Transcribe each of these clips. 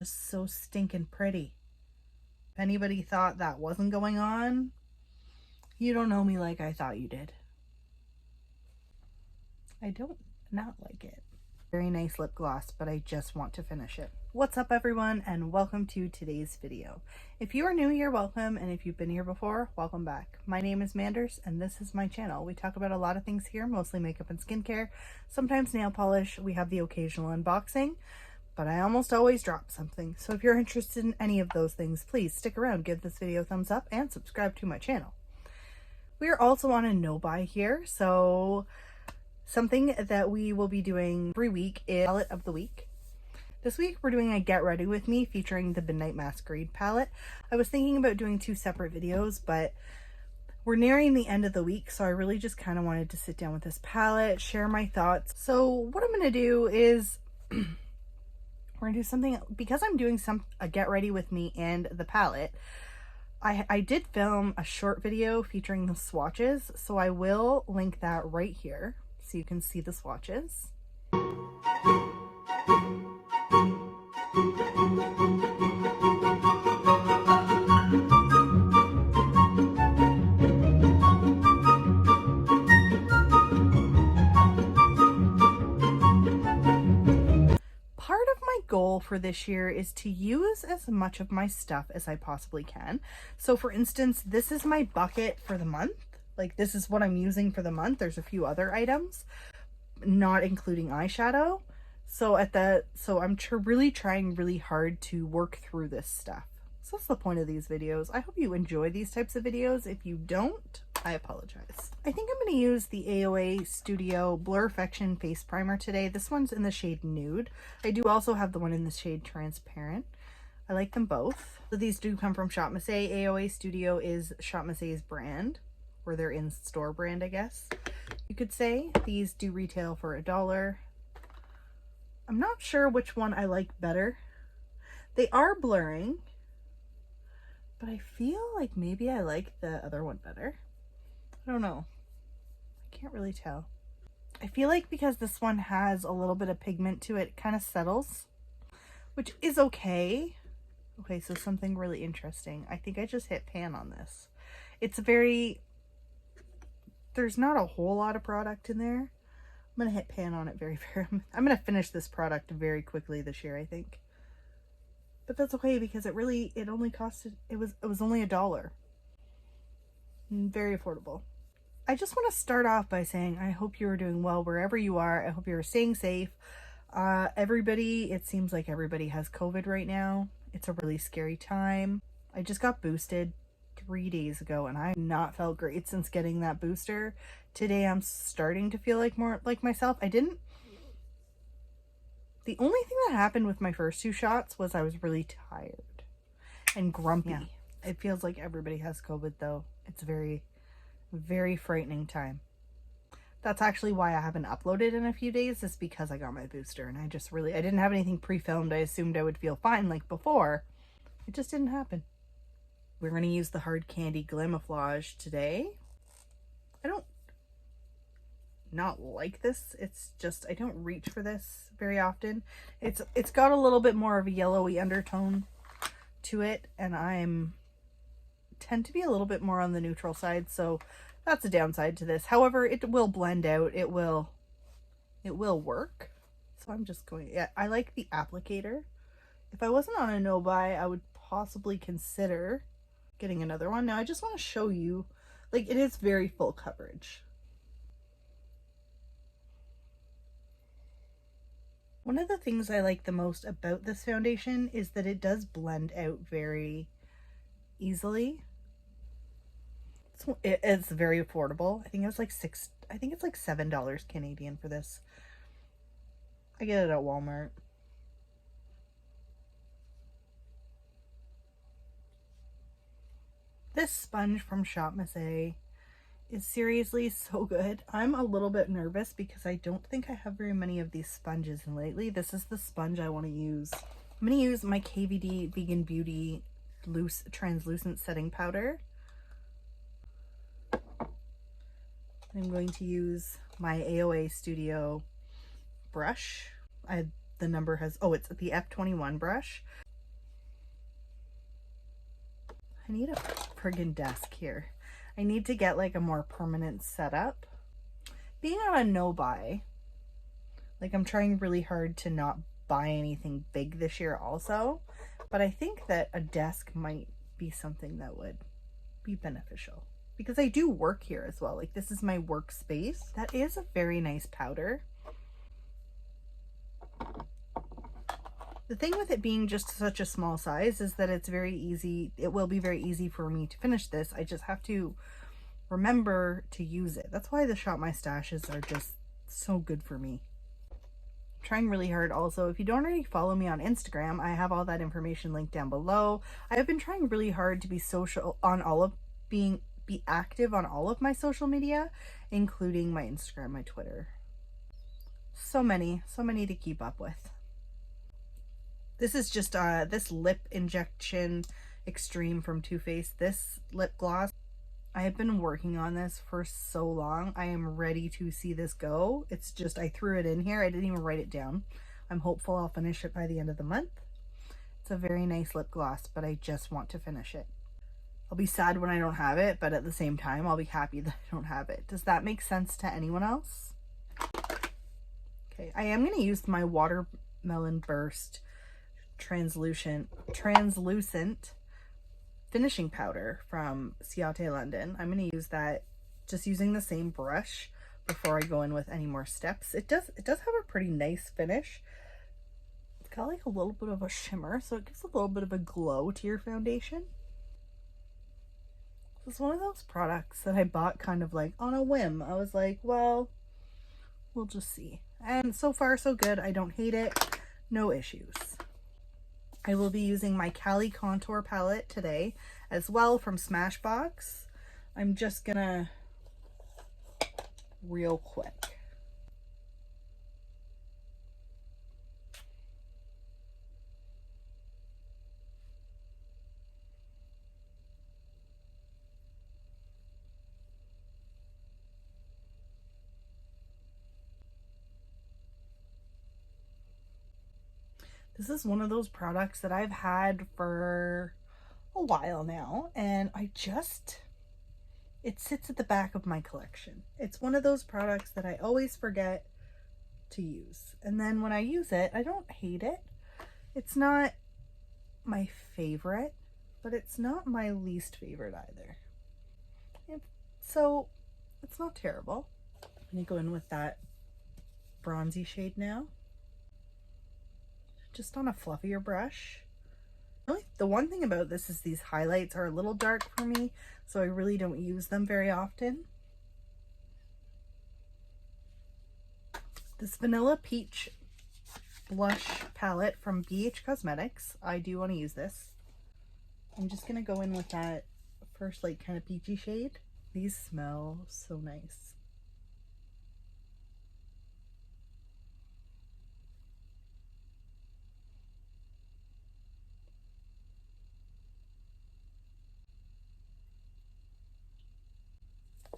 Just so stinking pretty. If anybody thought that wasn't going on, you don't know me like I thought you did. I don't not like it. Very nice lip gloss, but I just want to finish it. What's up everyone, and welcome to today's video. If you are new here, welcome, and if you've been here before, welcome back. My name is Manders, and this is my channel. We talk about a lot of things here, mostly makeup and skincare, sometimes nail polish. We have the occasional unboxing, but I almost always drop something. So if you're interested in any of those things, please stick around, give this video a thumbs up, and subscribe to my channel. We are also on a no-buy here, so something that we will be doing every week is palette of the week. This week we're doing a Get Ready With Me featuring the Midnight Masquerade palette. I was thinking about doing two separate videos, but we're nearing the end of the week, so I really just kind of wanted to sit down with this palette, share my thoughts. So what I'm going to do is we're going to do something, because I'm doing a Get Ready With Me and the palette. I did film a short video featuring the swatches, so I will link that right here so you can see the swatches. Part of my goal for this year is to use as much of my stuff as I possibly can. So for instance, this is my bucket for the month. Like, this is what I'm using for the month. There's a few other items, not including eyeshadow. So I'm really trying really hard to work through this stuff. So that's the point of these videos. I hope you enjoy these types of videos. If you don't, I apologize. I think I'm going to use the AOA Studio Blur-Fection Face Primer today. This one's in the shade Nude. I do also have the one in the shade Transparent. I like them both. So these do come from Shop Masquerade. AOA Studio is Shop Masquerade's brand, or their in-store brand, I guess you could say. These do retail for $1. I'm not sure which one I like better. They are blurring, but I feel like maybe I like the other one better. I don't know. I can't really tell. I feel like because this one has a little bit of pigment to it, it kind of settles, which is okay. Okay, so something really interesting. I think I just hit pan on this. There's not a whole lot of product in there. I'm going to hit pan on it I'm going to finish this product very quickly this year, I think. But that's okay, because it only costed, it was only $1. Very affordable. I just want to start off by saying I hope you are doing well wherever you are. I hope you're staying safe. It seems like everybody has COVID right now. It's a really scary time. I just got boosted 3 days ago and I have not felt great since getting that booster. Today I'm starting to feel like more like myself. The only thing that happened with my first 2 shots was I was really tired and grumpy. Yeah. It feels like everybody has COVID though. It's a very, very frightening time. That's actually why I haven't uploaded in a few days, is because I got my booster and I didn't have anything pre-filmed. I assumed I would feel fine like before. It just didn't happen. We're going to use the Hard Candy Glamoflage today. I don't not like this. It's just, I don't reach for this very often. It's got a little bit more of a yellowy undertone to it, and tend to be a little bit more on the neutral side, so that's a downside to this. However, it will blend out. It will work. So I'm just going, yeah, I like the applicator. If I wasn't on a no-buy, I would possibly consider getting another one. Now I just want to show you, like, it is very full coverage. One of the things I like the most about this foundation is that it does blend out very easily. It's very affordable. I think it's like $7 Canadian for this. I get it at Walmart. This sponge from Shop Masquerade is seriously so good. I'm a little bit nervous because I don't think I have very many of these sponges in lately. This is the sponge I want to use. I'm going to use my KVD Vegan Beauty loose translucent setting powder. I'm going to use my AOA Studio brush. The number has, oh, it's the F21 brush. I need a friggin' desk here. I need to get like a more permanent setup. Being on a no buy, like I'm trying really hard to not buy anything big this year also, but I think that a desk might be something that would be beneficial because I do work here as well. Like this is my workspace. That is a very nice powder. The thing with it being just such a small size is that it's very easy. It will be very easy for me to finish this. I just have to remember to use it. That's why the Shop My Stashes are just so good for me. I'm trying really hard also. If you don't already follow me on Instagram, I have all that information linked down below. I have been trying really hard to be social on all of be active on all of my social media, including my Instagram, my Twitter. So many to keep up with. This is just this lip injection extreme from Too Faced. This lip gloss, I have been working on this for so long. I am ready to see this go. It's just, I threw it in here. I didn't even write it down. I'm hopeful I'll finish it by the end of the month. It's a very nice lip gloss, but I just want to finish it. I'll be sad when I don't have it, but at the same time, I'll be happy that I don't have it. Does that make sense to anyone else? Okay, I am going to use my Watermelon Burst translucent finishing powder from Ciate London. I'm going to use that just using the same brush before I go in with any more steps. It does have a pretty nice finish. It's got like a little bit of a shimmer, so it gives a little bit of a glow to your foundation. This is one of those products that I bought kind of like on a whim. I was like, well, we'll just see. And so far so good. I don't hate it. No issues. I will be using my Cali contour palette today as well from Smashbox. I'm just gonna real quick. This is one of those products that I've had for a while now, and it sits at the back of my collection. It's one of those products that I always forget to use. And then when I use it, I don't hate it. It's not my favorite, but it's not my least favorite either. So it's not terrible. I'm gonna go in with that bronzy shade now. Just on a fluffier brush. Really, the one thing about this is these highlights are a little dark for me, so I really don't use them very often. This Vanilla Peach blush palette from Beige Cosmetics. I do want to use this. I'm just going to go in with that first like kind of peachy shade. These smell so nice.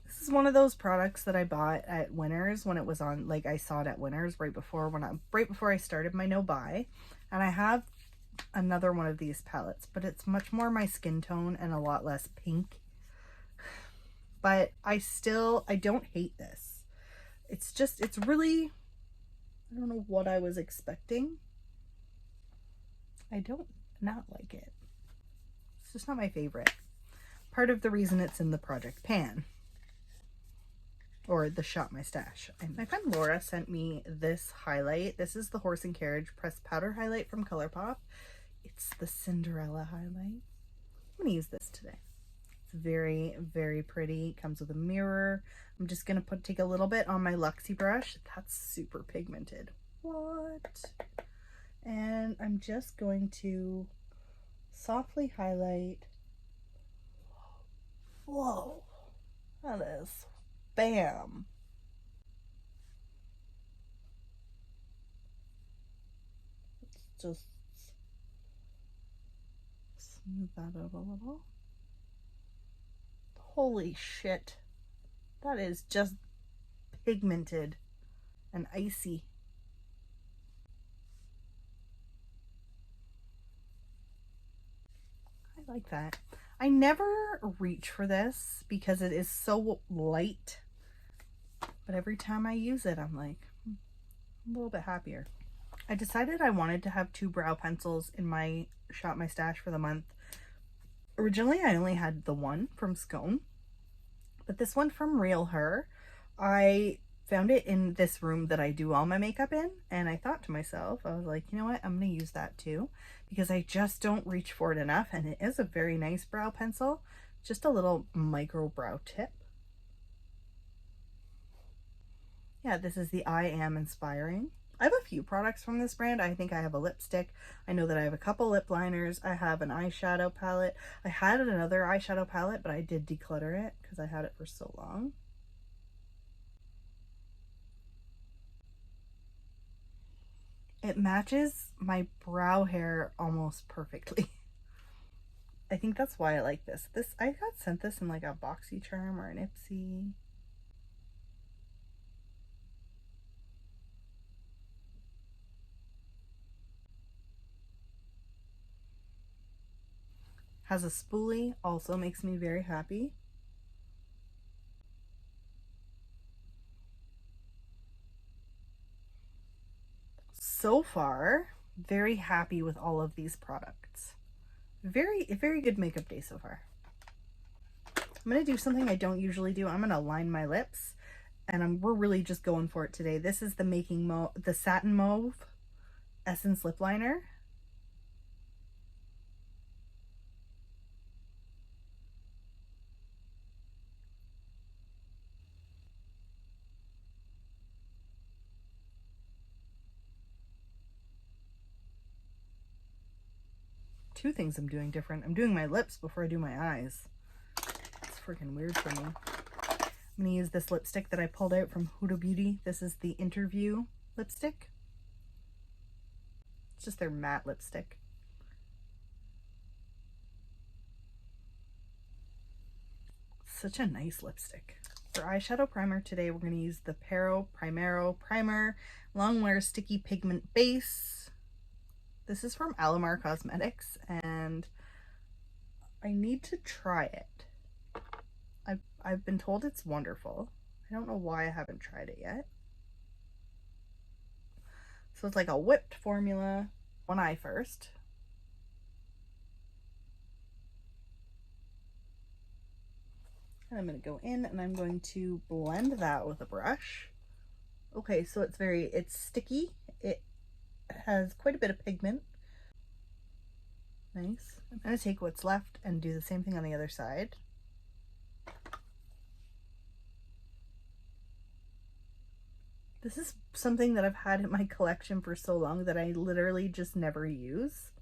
This is one of those products that I bought at Winners when it was on, like I saw it at Winners right before I started my no buy. And I have another one of these palettes, but it's much more my skin tone and a lot less pink. But I don't hate this. It's really, I don't know what I was expecting. I don't not like it. It's just not my favorite. Part of the reason it's in the Project Pan. Or the Shop My Stash. My friend Laura sent me this highlight. This is the Horse and Carriage pressed powder highlight from Colourpop. It's the Cinderella Highlight. I'm going to use this today. It's very, very pretty. It comes with a mirror. I'm just going to take a little bit on my Luxie brush. That's super pigmented. What? And I'm just going to softly highlight. Whoa. That is... Bam! Let's just smooth that out a little. Holy shit. That is just pigmented and icy. I like that. I never reach for this because it is so light, but every time I use it, I'm like a little bit happier. I decided I wanted to have 2 brow pencils in my Shop My Stash for the month. Originally, I only had the one from Scone, but this one from Real Her, I found it in this room that I do all my makeup in, and I thought to myself, I was like, you know what, I'm going to use that too, because I just don't reach for it enough, and it is a very nice brow pencil. Just a little micro brow tip. Yeah, this is the I Am Inspiring. I have a few products from this brand. I think I have a lipstick. I know that I have a couple lip liners. I have an eyeshadow palette. I had another eyeshadow palette, but I did declutter it because I had it for so long. It matches my brow hair almost perfectly. I think that's why I like this. I got sent this in like a BoxyCharm or an Ipsy. Has a spoolie, also makes me very happy. So far, very happy with all of these products. Very good makeup day so far. I'm gonna do something I don't usually do. I'm gonna line my lips, and we're really just going for it today. This is the Satin Mauve Essence Lip Liner. Two things I'm doing different. I'm doing my lips before I do my eyes. It's freaking weird for me. I'm going to use this lipstick that I pulled out from Huda Beauty. This is the Interview lipstick. It's just their matte lipstick. Such a nice lipstick. For eyeshadow primer today, we're going to use the Primero Primer Longwear Sticky Pigment Base. This is from Alamar Cosmetics, and I need to try it. I've been told it's wonderful. I don't know why I haven't tried it yet. So it's like a whipped formula. One eye first. And I'm going to go in and I'm going to blend that with a brush. Okay, so it's sticky. It has quite a bit of pigment. Nice. I'm going to take what's left and do the same thing on the other side. This is something that I've had in my collection for so long that I literally just never use.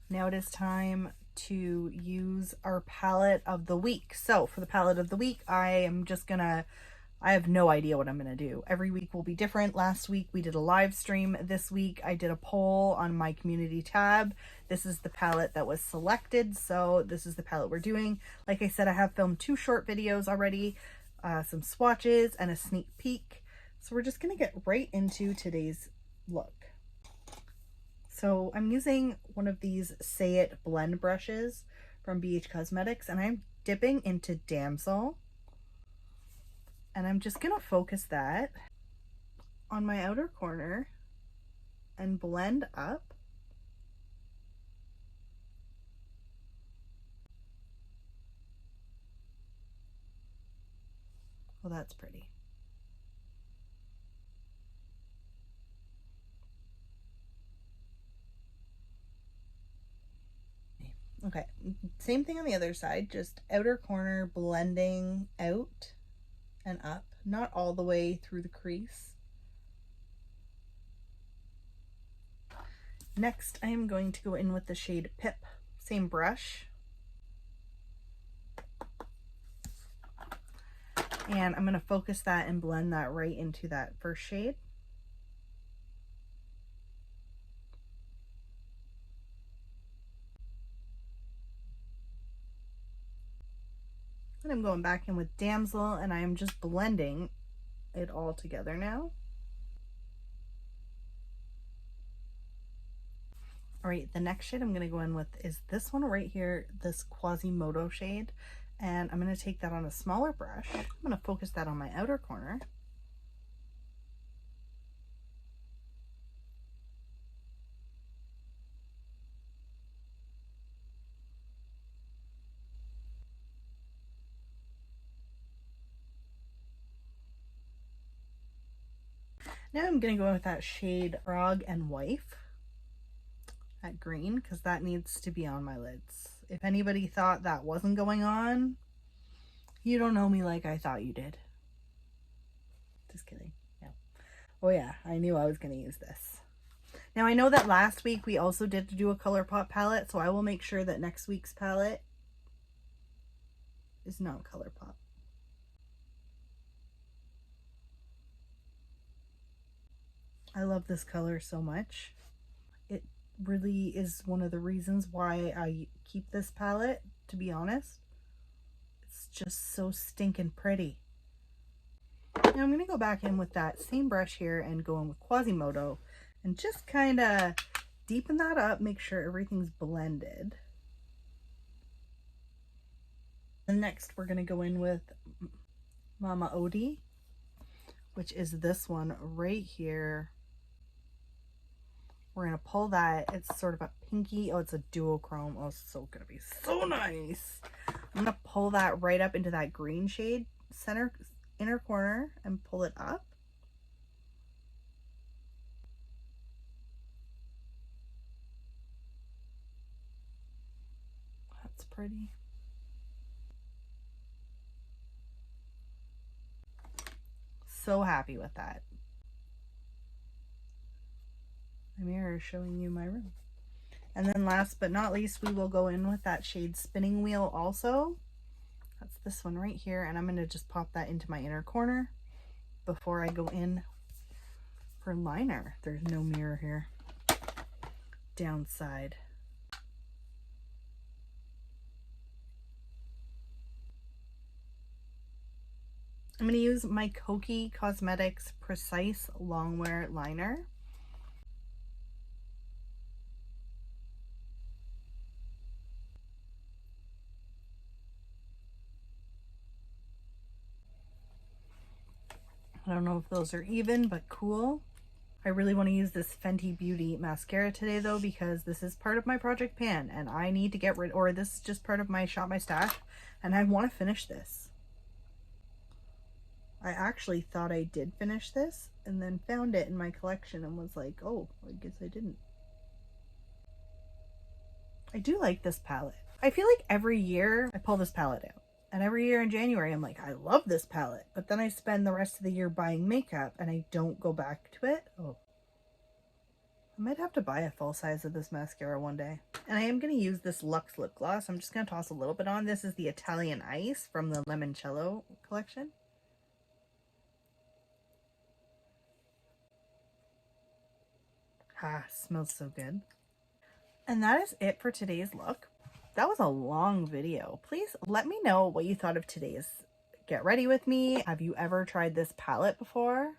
Now it is time to use our palette of the week. So for the palette of the week, I have no idea what I'm going to do. Every week will be different. Last week we did a live stream. This week I did a poll on my community tab. This is the palette that was selected, so this is the palette we're doing. Like I said, I have filmed 2 short videos already, some swatches and a sneak peek. So we're just going to get right into today's look. So I'm using one of these Say It blend brushes from Beige Cosmetics, and I'm dipping into Damsel. And I'm just going to focus that on my outer corner and blend up. Well, that's pretty. Okay, same thing on the other side, just outer corner blending out and up, not all the way through the crease. Next, I am going to go in with the shade Pip, same brush. And I'm going to focus that and blend that right into that first shade. And I'm going back in with Damsel, and I am just blending it all together now. All right, the next shade I'm going to go in with is this one right here, this Quasimodo shade. And I'm going to take that on a smaller brush. I'm going to focus that on my outer corner. Now I'm going to go with that shade Frog and Wife, that green, because that needs to be on my lids. If anybody thought that wasn't going on, you don't know me like I thought you did. Just kidding. No. Oh yeah, I knew I was going to use this. Now I know that last week we also did do a Colourpop palette, so I will make sure that next week's palette is not Colourpop. I love this color so much. It really is one of the reasons why I keep this palette, to be honest. It's just so stinking pretty. Now I'm going to go back in with that same brush here and go in with Quasimodo and just kind of deepen that up, make sure everything's blended. And next we're going to go in with Mama Odie, which is this one right here. We're going to pull that. It's sort of a pinky. Oh, it's a duochrome. Oh, it's so going to be so nice. I'm going to pull that right up into that green shade, center, inner corner, and pull it up. That's pretty. So happy with that. My mirror is showing you my room. And then last but not least, we will go in with that shade Spinning Wheel also. That's this one right here. And I'm going to just pop that into my inner corner before I go in for liner. There's no mirror here. Downside. I'm going to use my Kokie Cosmetics Precise Longwear Liner. I don't know if those are even, but cool. I really want to use this Fenty Beauty mascara today though, because this is part of my project pan and I need to get rid, or this is just part of my Shop My Stash and I want to finish this. I actually thought I did finish this and then found it in my collection and was like, oh, I guess I didn't. I do like this palette. I feel like every year I pull this palette out. And every year in January, I'm like, I love this palette. But then I spend the rest of the year buying makeup and I don't go back to it. Oh. I might have to buy a full size of this mascara one day. And I am going to use this Luxe lip gloss. I'm just going to toss a little bit on. This is the Italian Ice from the Limoncello collection. Ah, smells so good. And that is it for today's look. That was a long video. Please let me know what you thought of today's Get Ready With Me. Have you ever tried this palette before?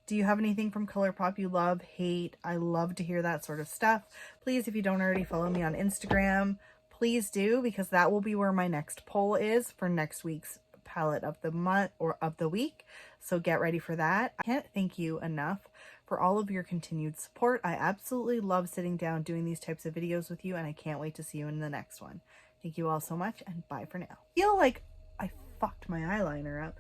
Do you have anything from Colourpop you love, hate? I love to hear that sort of stuff. Please, if you don't already follow me on Instagram, please do, because that will be where my next poll is for next week's palette of the month or of the week. So get ready for that. I can't thank you enough for all of your continued support. I absolutely love sitting down doing these types of videos with you, and I can't wait to see you in the next one. Thank you all so much, and bye for now. I feel like I fucked my eyeliner up.